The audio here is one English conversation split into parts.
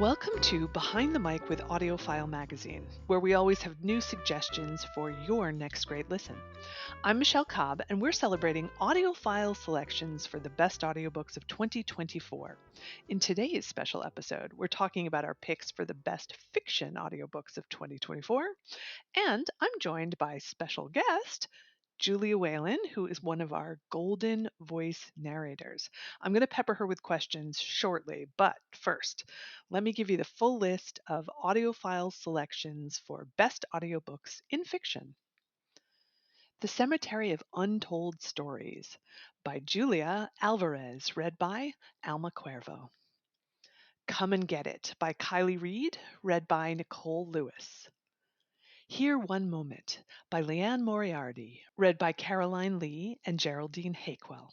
Welcome to Behind the Mic with AudioFile magazine, where we always have new suggestions for your next great listen. I'm Michele Cobb, and we're celebrating AudioFile selections for the best audiobooks of 2024. In today's special episode, we're talking about our picks for the best fiction audiobooks of 2024, and I'm joined by special guest Julia Whelan, who is one of our Golden Voice narrators. I'm going to pepper her with questions shortly, but first, let me give you the full list of AudioFile selections for best audiobooks in fiction. The Cemetery of Untold Stories by Julia Alvarez, read by Alma Cuervo. Come and Get It by Reid, read by Nicole Lewis. Here One Moment by Liane Moriarty, read by Caroline Lee and Geraldine Hakewill.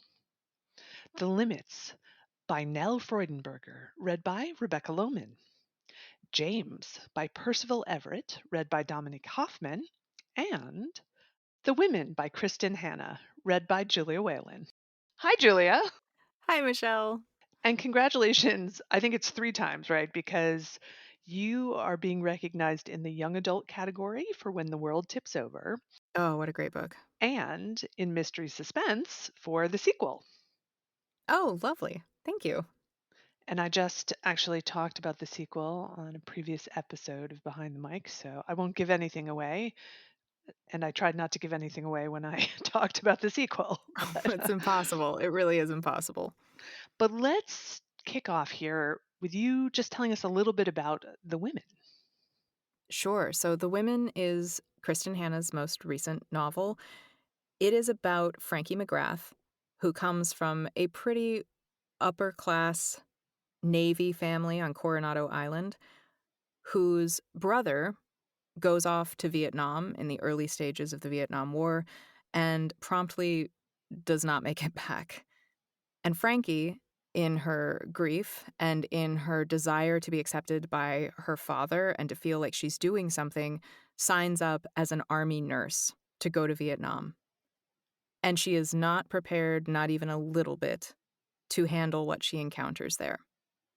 The Limits by Nell Freudenberger, read by Rebecca Lohman. James by Percival Everett, read by Dominic Hoffman. And The Women by Kristin Hannah, read by Julia Whelan. Hi, Julia. Hi, Michele. And congratulations. I think it's 3 times, right? Because you are being recognized in the young adult category for When the World Tips Over, Oh, what a great book. and in Mystery Suspense for the sequel. Oh, lovely. Thank you. And I just actually talked about the sequel on a previous episode of Behind the Mic, so I won't give anything away. And I tried not to give anything away when I talked about the sequel. It's impossible. It really is impossible. But let's kick off here with you just telling us a little bit about The Women. Sure. So, The Women is Kristin Hannah's most recent novel. It is about Frankie McGrath, who comes from a pretty upper class Navy family on Coronado Island, whose brother goes off to Vietnam in the early stages of the Vietnam War and promptly does not make it back. And Frankie, in her grief and in her desire to be accepted by her father and to feel like she's doing something, signs up as an army nurse to go to Vietnam. And she is not prepared, not even a little bit, to handle what she encounters there.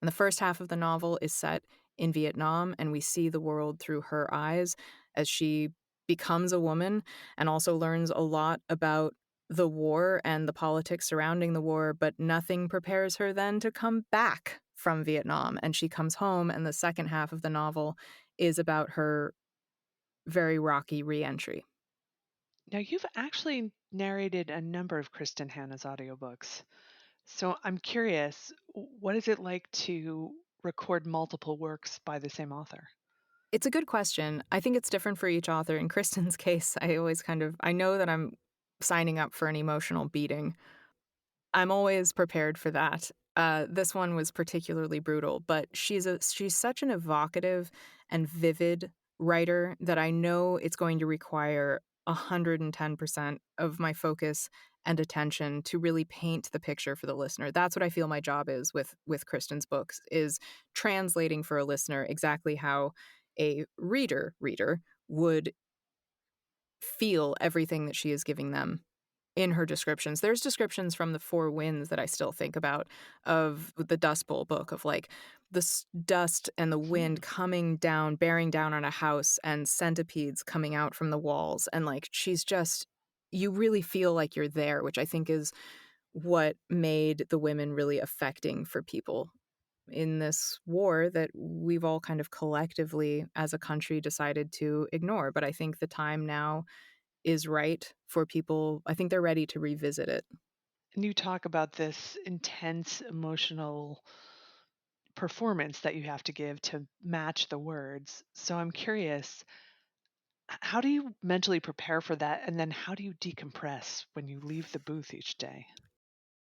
And the first half of the novel is set in Vietnam, and we see the world through her eyes as she becomes a woman and also learns a lot about the war and the politics surrounding the war, but nothing prepares her then to come back from Vietnam. And she comes home, and the second half of the novel is about her very rocky reentry. Now, you've actually narrated a number of Kristin Hannah's audiobooks. So I'm curious, what is it like to record multiple works by the same author? It's a good question. I think it's different for each author. In Kristin's case, I know that I'm signing up for an emotional beating. I'm always prepared for that. This one was particularly brutal, but she's such an evocative and vivid writer that I know it's going to require 110% of my focus and attention to really paint the picture for the listener. That's what I feel my job is with Kristin's books, is translating for a listener exactly how a reader would feel everything that she is giving them in her descriptions. There's descriptions from The Four Winds that I still think about, of the Dust Bowl book, of like the dust and the wind coming down, bearing down on a house, and centipedes coming out from the walls. And like, she's just, you really feel like you're there, which I think is what made The Women really affecting for people in this war that we've all kind of collectively as a country decided to ignore. But I think the time now is right for people. I think they're ready to revisit it. And you talk about this intense emotional performance that you have to give to match the words. So I'm curious, how do you mentally prepare for that? And then how do you decompress when you leave the booth each day?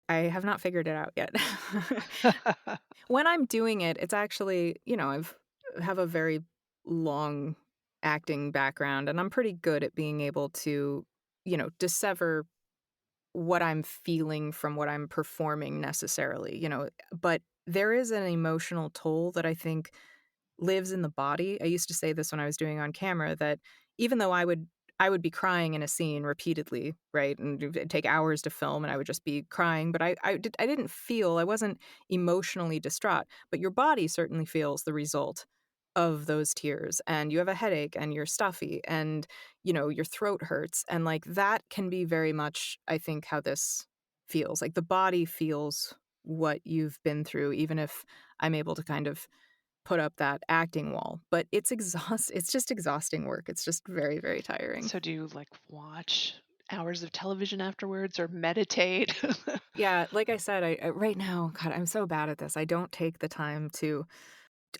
I have not figured it out yet. When I'm doing it, it's actually, I've have a very long acting background, and I'm pretty good at being able to, dissever what I'm feeling from what I'm performing necessarily, but there is an emotional toll that I think lives in the body. I used to say this when I was doing on camera, that even though I would be crying in a scene repeatedly, right? And it'd take hours to film, and I would just be crying. But I didn't feel, I wasn't emotionally distraught. But your body certainly feels the result of those tears. And you have a headache, and you're stuffy, and, your throat hurts. And like that can be very much, I think, how this feels. Like the body feels what you've been through, even if I'm able to kind of put up that acting wall. But it's just exhausting work. It's just very, very tiring. So do you like watch hours of television afterwards or meditate? Yeah, like I said, I right now, God, I'm so bad at this. I don't take the time to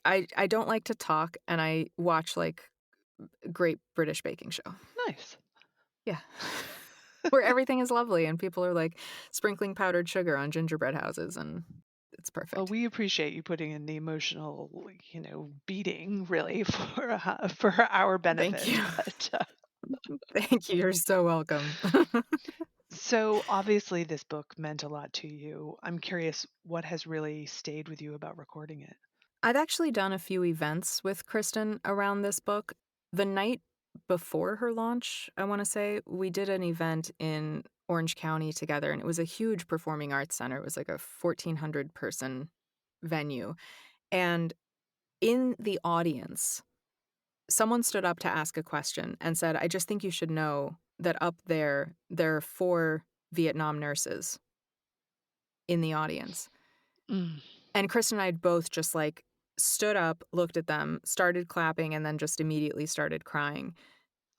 I don't like to talk, and I watch like Great British Baking Show. Nice. Yeah. Where everything is lovely and people are like sprinkling powdered sugar on gingerbread houses, and it's Well, perfect. we appreciate you putting in the emotional, beating really for our Thank benefit. you. But Thank you. You're so welcome. so obviously this book meant a lot to you. I'm curious what has really stayed with you about recording it. I've actually done a few events with Kristin around this book. The night before her launch, I want to say, we did an event in Orange County together, and it was a huge performing arts center. It was like a 1,400 person venue. And in the audience, someone stood up to ask a question and said, I just think you should know that up there are 4 Vietnam nurses in the audience. Mm. And Kristen and I both just like stood up, looked at them, started clapping, and then just immediately started crying.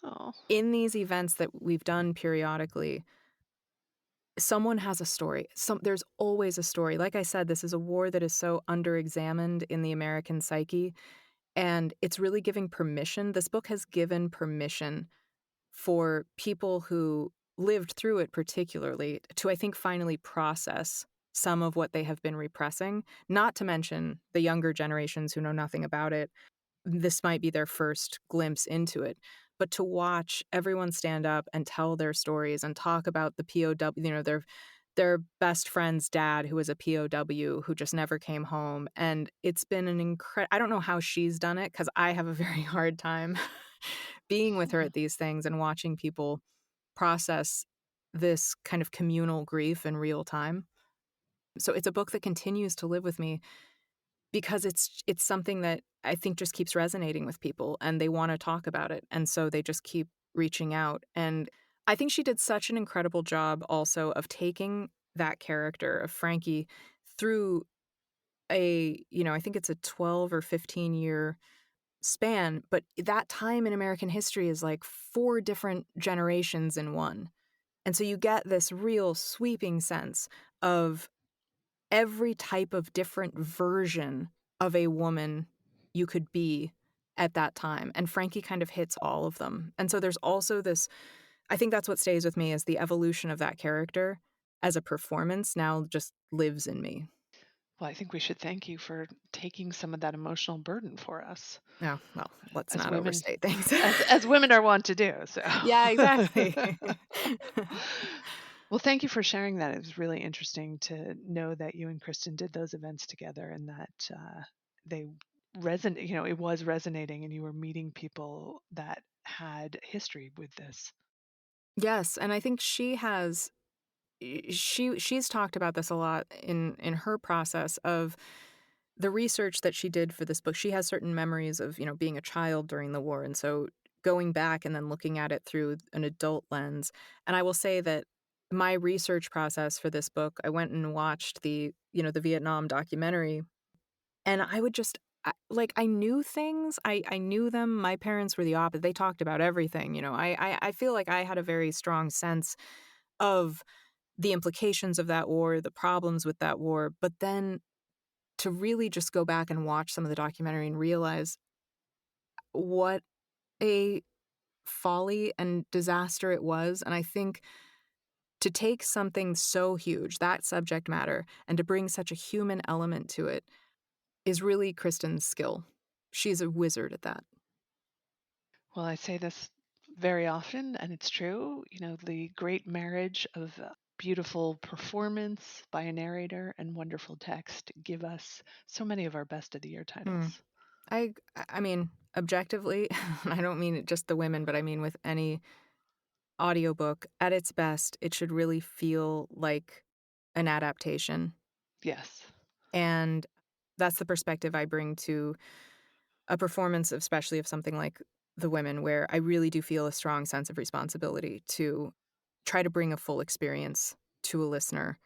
Oh, In these events that we've done periodically, someone has a story. There's always a story. Like I said, this is a war that is so underexamined in the American psyche, and it's really giving permission. This book has given permission for people who lived through it particularly to, I think, finally process some of what they have been repressing, not to mention the younger generations who know nothing about it. This might be their first glimpse into it. But to watch everyone stand up and tell their stories and talk about the POW, their best friend's dad who was a POW who just never came home. And it's been an incredible, I don't know how she's done it because I have a very hard time being with her at these things and watching people process this kind of communal grief in real time. So it's a book that continues to live with me because it's something that I think just keeps resonating with people and they want to talk about it. And so they just keep reaching out. And I think she did such an incredible job also of taking that character of Frankie through I think it's a 12 or 15-year span, but that time in American history is like 4 different generations in one. And so you get this real sweeping sense of every type of different version of a woman you could be at that time. And Frankie kind of hits all of them. And so there's also this, I think that's what stays with me is the evolution of that character as a performance now just lives in me. well, I think we should thank you for taking some of that emotional burden for us Oh, well, let's as not women, overstate things. as women are wont to do. So, Yeah, exactly. well, thank you for sharing that. It was really interesting to know that you and Kristen did those events together and that they resonate. It was resonating, and you were meeting people that had history with this. Yes, and I think she's talked about this a lot in her process of the research that she did for this book. She has certain memories of, being a child during the war, and so going back and then looking at it through an adult lens. And I will say that my research process for this book, I went and watched the Vietnam documentary, and I would just I knew things. I knew them. My parents were the opposite. They talked about everything. I feel like I had a very strong sense of the implications of that war, the problems with that war. But then to really just go back and watch some of the documentary and realize what a folly and disaster it was. And I think to take something so huge, that subject matter, and to bring such a human element to it is really Kristen's skill. She's a wizard at that. Well, I say this very often, and it's true. The great marriage of beautiful performance by a narrator and wonderful text give us so many of our best of the year Hmm. titles. I mean, objectively, I don't mean it just the women, but I mean with any audiobook, at its best, it should really feel like an adaptation. Yes. And that's the perspective I bring to a performance, especially of something like The Women, where I really do feel a strong sense of responsibility to try to bring a full experience to a listener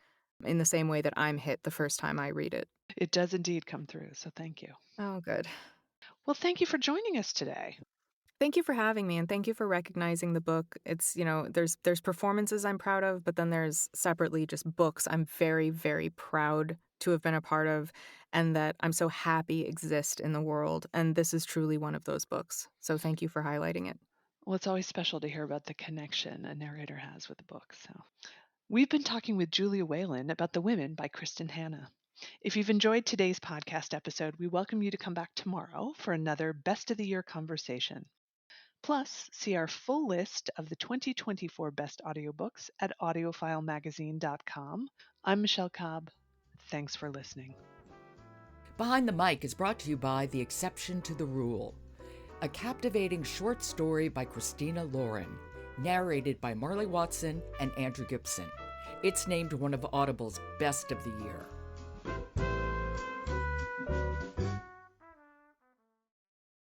in the same way that I'm hit the first time I read it. It does indeed come through, so thank you. Oh, good. Well, thank you for joining us today. Thank you for having me, and thank you for recognizing the book. It's, there's performances I'm proud of, but then there's separately just books I'm very, very proud to have been a part of and that I'm so happy exist in the world. And this is truly one of those books. So thank you for highlighting it. Well, it's always special to hear about the connection a narrator has with the book. So, we've been talking with Julia Whelan about The Women by Kristin Hannah. If you've enjoyed today's podcast episode, we welcome you to come back tomorrow for another Best of the Year conversation. Plus, see our full list of the 2024 best audiobooks at audiofilemagazine.com. I'm Michele Cobb. Thanks for listening. Behind the Mic is brought to you by The Exception to the Rule, a captivating short story by Christina Lauren, narrated by Marley Watson and Andrew Gibson. It's named one of Audible's Best of the Year.